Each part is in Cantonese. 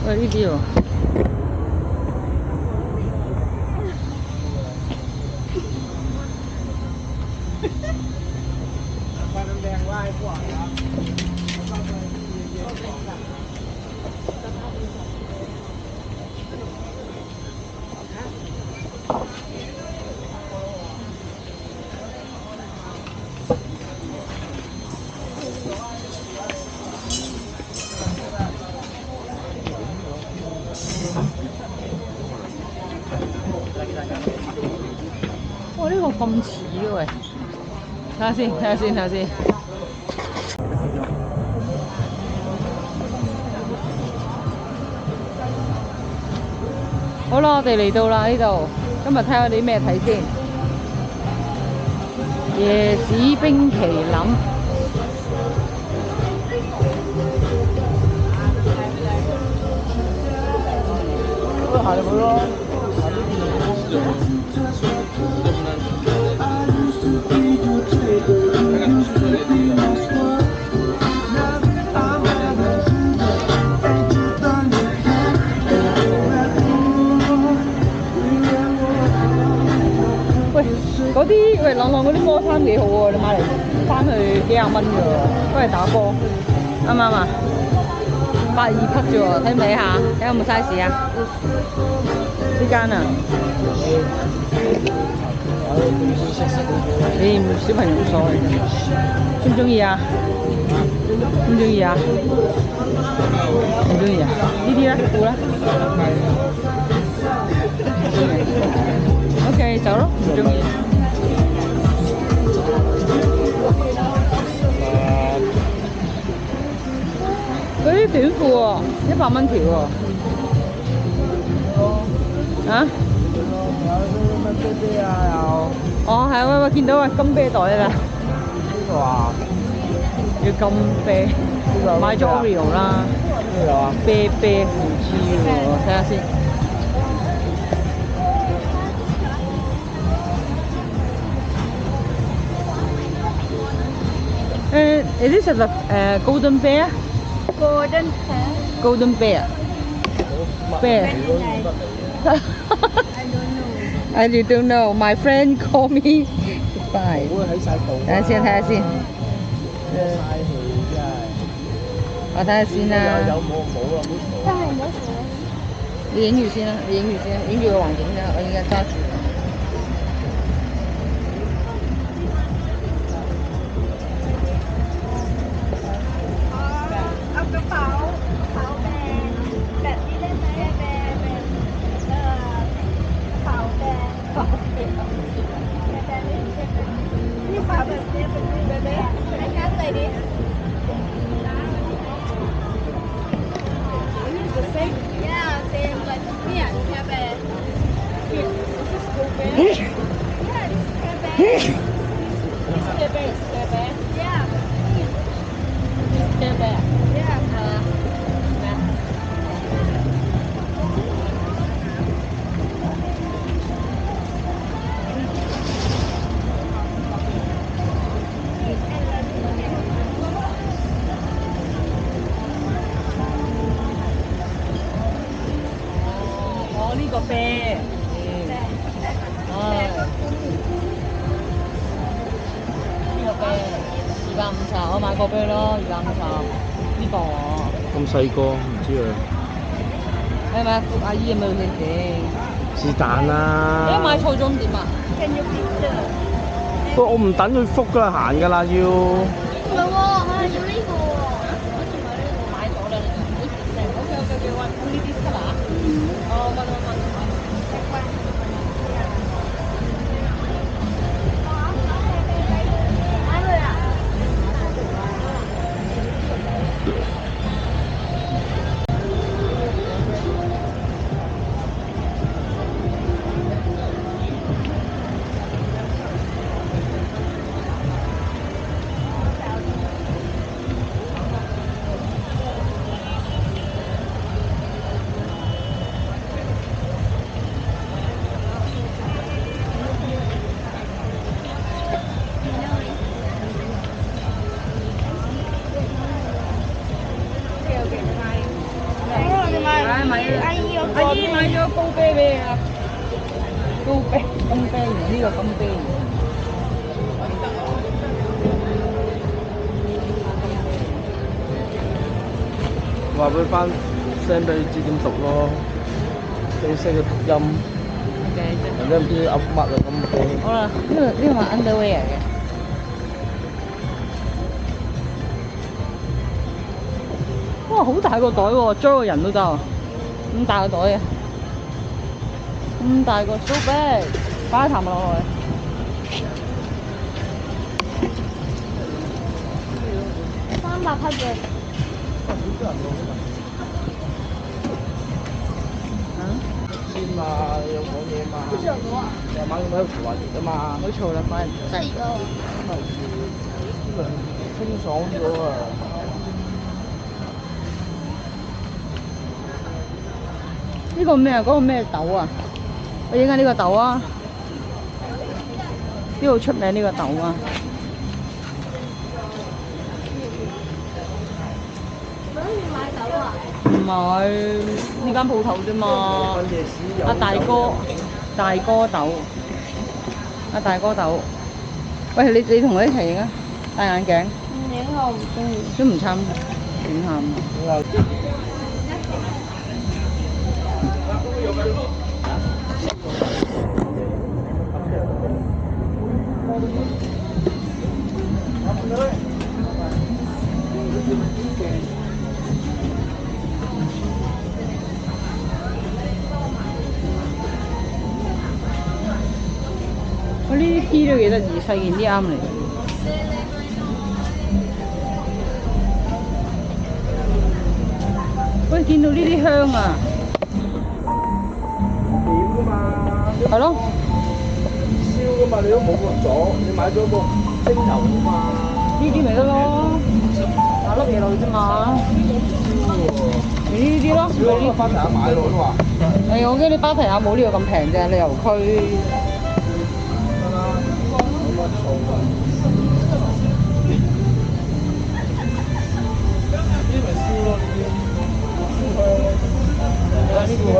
喂，呢啲喎。哇！呢個咁似嘅喂，睇下先，睇下先，睇下先。好啦，我哋嚟到啦呢度，今日睇下啲咩睇先。椰子冰淇淋。行入去咯，行呢邊。喂，嗰啲朗朗嗰啲波衫幾好喎，你買嚟翻去幾廿蚊嘅喎，都係打波，啱唔啱啊？82匹啫喎，睇唔睇下？睇下有冇 size 啊？呢間啊？你小朋友冇所謂嘅，中唔中意啊？中唔中意啊？唔中意啊？呢啲咧，褲咧？OK， 走咯，唔中意。嗰啲短褲喎，100蚊條喎。啊？有乜啤啊又？哦，係啊，喂，見到啊，金啤袋啦。邊個啊？要金啤。買咗 Oreo 啦。邊度啊？啤唔知喎，睇下先。Is this a golden bear? Golden hair. Golden bear. Bear. I don't know. I don't know. My friend call me. Bye. 睇下先，睇下先。我睇下先啦。有冇啊？真係冇錯。你影住先啦，你影住先，影住個環境啦。我而家揸住。เอากระเป๋าแบรนด์แบบนี้ได้ไหมแบรนด์กระเป๋าแบรนด์นี่ฝาแบบนี้เป็นแบบนี้ไอ้การ์ดอะไรดิ Yeah, same like here, Care Bear. This is Care Bear. Yeah, this is Care Bear. This is Care Bear. Care Bear. Yeah. This is Care Bear. Yeah. Oh, 呢個啤。呢個啤250，我買過俾佢咯，250。呢個咁細個唔知啊。係咪阿姨有冇你哋？是但啦。你買錯咗咁點啊？ Can you picture? 不過我唔等佢覆㗎啦，行㗎啦要。唔係喎，要呢個喎。我仲買呢個買咗啦，你唔好食。OK，揾呢啲得啦。哦，問。買阿姨有阿姨買咗高啤俾你啊！高啤金啤魚呢個金啤魚。話俾翻聲俾你知點讀咯，正式嘅讀音。人哋唔知噏乜啊咁。好啦，呢個係 underwear 嘅。哇！好大個袋喎，裝個人都得啊！咁大個袋啊！咁大個 so big， 擺一啖落去。300匹嘅。先嘛，有講嘢嘛。不是有多啊？成晚咁喺度嘈話熱啊嘛。唔好嘈啦，快人這裡有。真係清爽咗啊！呢個咩啊？嗰個咩豆啊？我影下呢個豆啊！呢度出名呢個豆啊！買豆啊？唔係呢間鋪頭啫嘛。阿大哥，大哥豆，阿大哥豆。喂，你同我一齊影啊！戴眼鏡。影我唔中意。都唔參影下。我呢啲 T 都幾得意，細件啲啱嚟。喂，見到呢啲香啊！點㗎嘛？係咯。燒㗎嘛，你都冇個咗，你買咗個蒸油㗎嘛。呢啲咪得咯，打粒嘢落去啫嘛。咪呢啲咯。你巴提亞買咯都話。係，我驚你巴提亞冇呢個咁平啫，旅遊區。得啦，冇乜錯㗎。呢啲咪燒咯，呢啲燒香咯，燒香。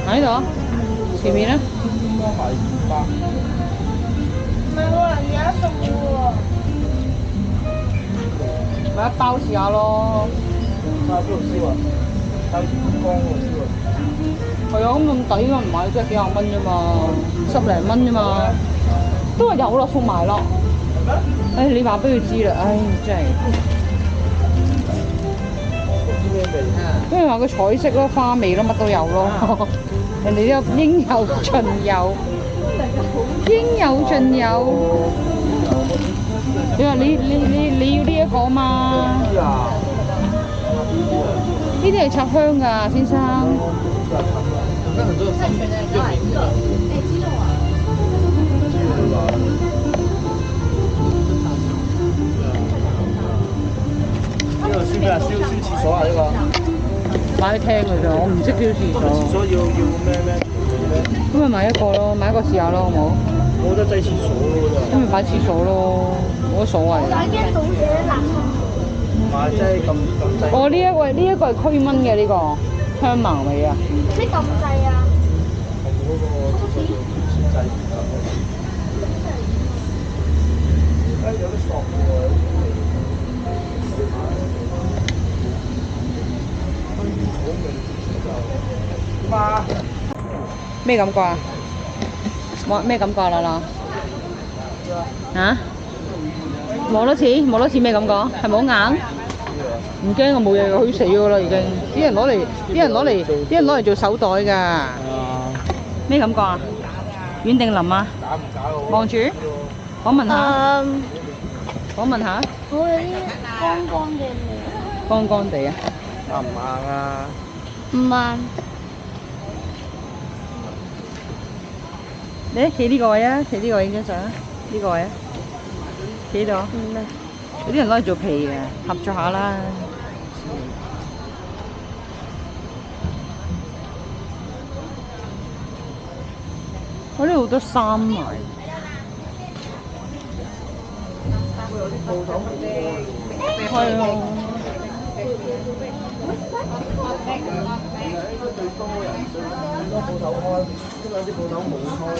喺度啊，前面咧。都係200。唔係喎，而家送喎。咪一包試下咯。睇下邊度燒啊？睇魚缸嗰度燒啊！係啊，咁抵㗎，唔買即係幾廿蚊啫嘛，10零蚊啫嘛，都話有咯，送埋咯。唉，你話俾佢知啦，唉，真係。咩味？因為話個彩色咯，花味咯，乜都有咯。人哋都應有盡有，應有盡有。你話你要呢一個嘛？呢啲係插香㗎，先生。呢個燒咩啊？燒廁所啊？呢個買去聽㗎咋，我唔識燒廁所。廁所要咩？咁咪買一個咯，買一個試下咯，好冇？冇得擠廁所㗎咁咪擺廁所咯，冇乜所謂。打機倒瀉垃圾。買擠咁擠。哦，呢一個係驅蚊嘅呢個香茅味啊。咩咁滯啊？嗰個廁所要設計唔得。有啲索喎。點啊？咩感覺啊？咩感覺啦啦？嚇？摸多次咩感覺？係咪好硬？唔驚，我冇嘢，佢死咗啦已經。啲人攞嚟做手袋㗎。咩感覺啊？軟定腍啊？假唔假好？望住，訪問下。訪問下。我哋啲乾乾嘅味。乾乾地啊？硬唔硬啊？唔硬。你企呢個位啊，企呢個位影張相啊，呢個位啊，企呢度。有啲人攞嚟做皮嘅，合作下啦。我呢度好多衫賣。係啊。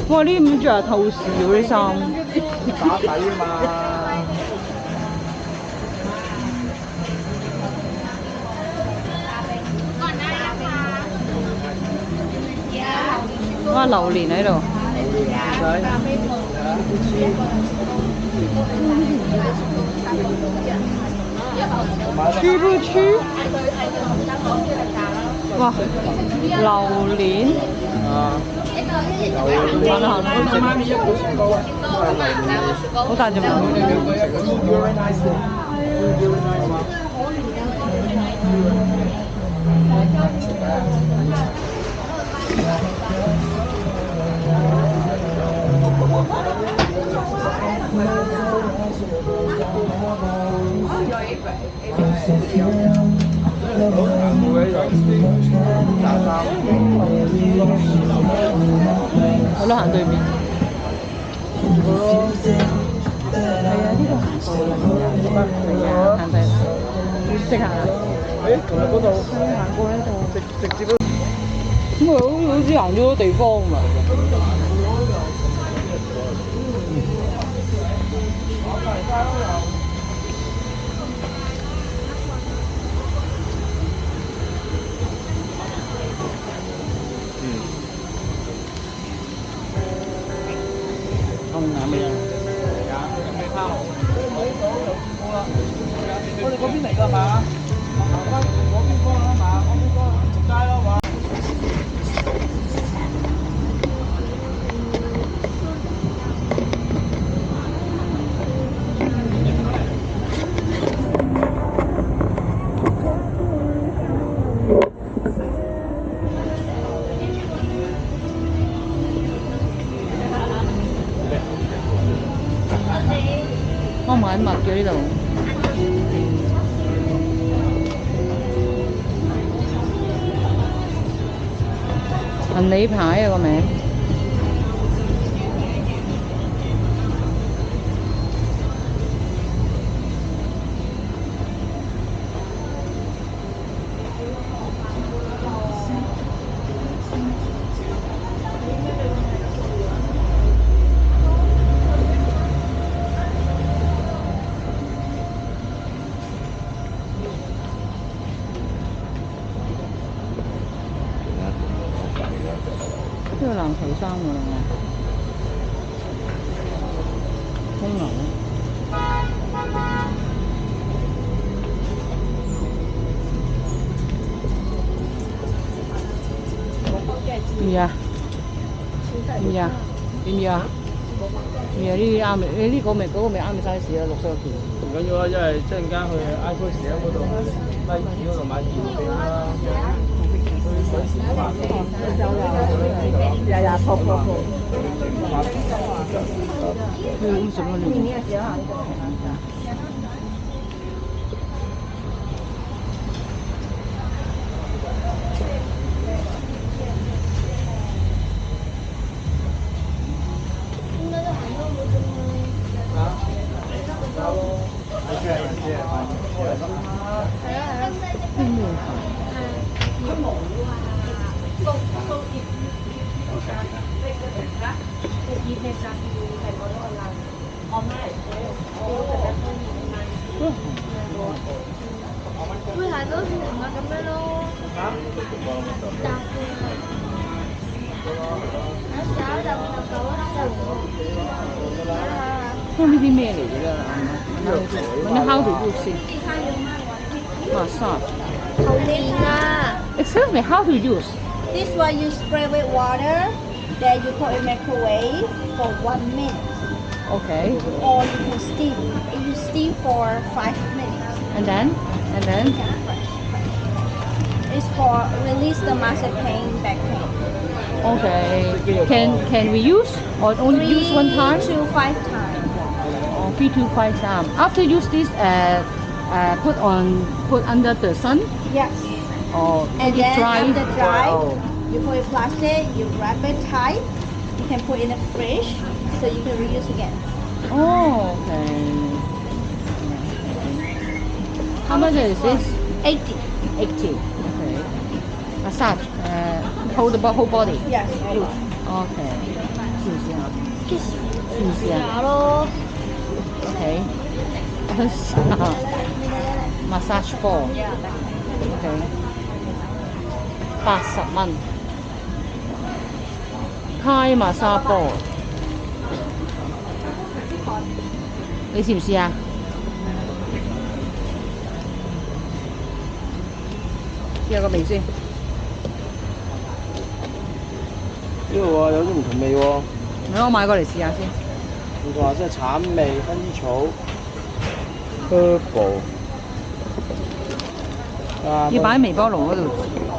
哇！呢咁仲係透視喎啲衫。打底啊嘛。哇！榴蓮喺度。吃不吃？哇！榴蓮。啊。行啦行啦。好大隻嘛！我都行對面。係啊，呢個行過啦。係啊，行第識行啊？誒，同埋嗰度行過呢度。直接都。咁咪好似行咗好多地方嘛。東南咩啊？有咩拋？我哋嗰邊嚟㗎嘛？行翻嗰邊方向啊嘛，嗰邊方向出街咯嘛。我買物嘅呢度。行李牌啊個名。呢個藍皮衫㗎啦，風流咩啊？咩啊？點啊？咩啊？呢啲啱你呢個咪嗰個咪啱你 size 啊，60件。唔緊要啊，因為陣間去 iPhone 時嗰度Nike嗰度買件俾啦。日日泡泡泡。咁什麼你？會行到船啊咁樣咯。搭咁呢啲咩嚟嘅咧？問你 how to use 先。massage。後面啊。Excuse me, how to use? This one you spray with water, then you put in microwave for 1 minute. Okay. Or you can steam. You steam for 5 minutes. And then? It's for release the muscle pain, back pain. Okay. Can we use or only use one time? 3 to 5 times. Oh, 3 to 5 times. After use this, put under the sun. Yes. Or And then dry. after dry, Wow. you put in plastic, you wrap it tight. You can put in the fridge so you can reuse again. Oh, okay. How much is this? 80. 80. Okay. Massage. Whole body. Yes. Okay. 試唔試啊？試唔試啊假咯。 ？OK。我想試下 massage ball。OK。80蚊。Thai massage ball。你試唔試啊？試下個味先。呢度啊，有啲唔同味喎。我買過嚟試下先。唔同話即係橙味、薰衣草、herbal。要擺喺微波爐嗰度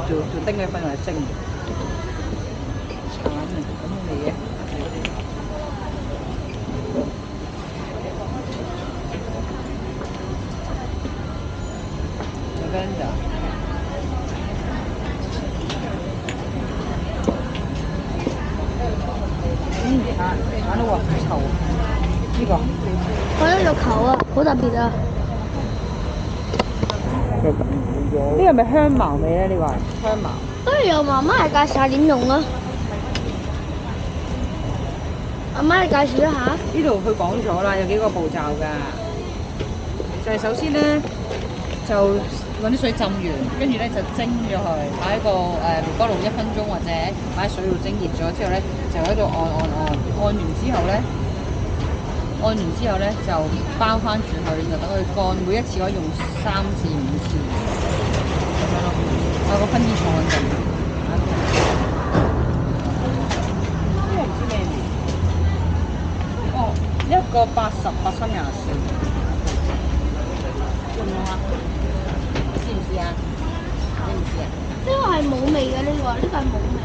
做叮佢分或者蒸。橙啊，咁嘅味嘅。Lavender。橙都話好臭啊！呢個。我呢個球啊，好特別啊！呢個係咪香茅味咧？呢個係香茅。不如由媽媽嚟介紹下點用啊！阿媽你介紹一下。呢度佢講咗啦，有幾個步驟㗎。就係首先咧，就揾啲水浸完，跟住咧就蒸咗佢，擺喺個微波爐1分鐘或者擺喺水度蒸熱咗之後咧，就喺度按完之後咧就包翻住佢，就等佢乾，每一次可以用3至5次咁樣咯。有個薰衣草喺度。呢個唔知咩味。哦，一個88分24。用唔用啊？試唔試啊？你唔試啊？呢個係冇味嘅呢個係冇味。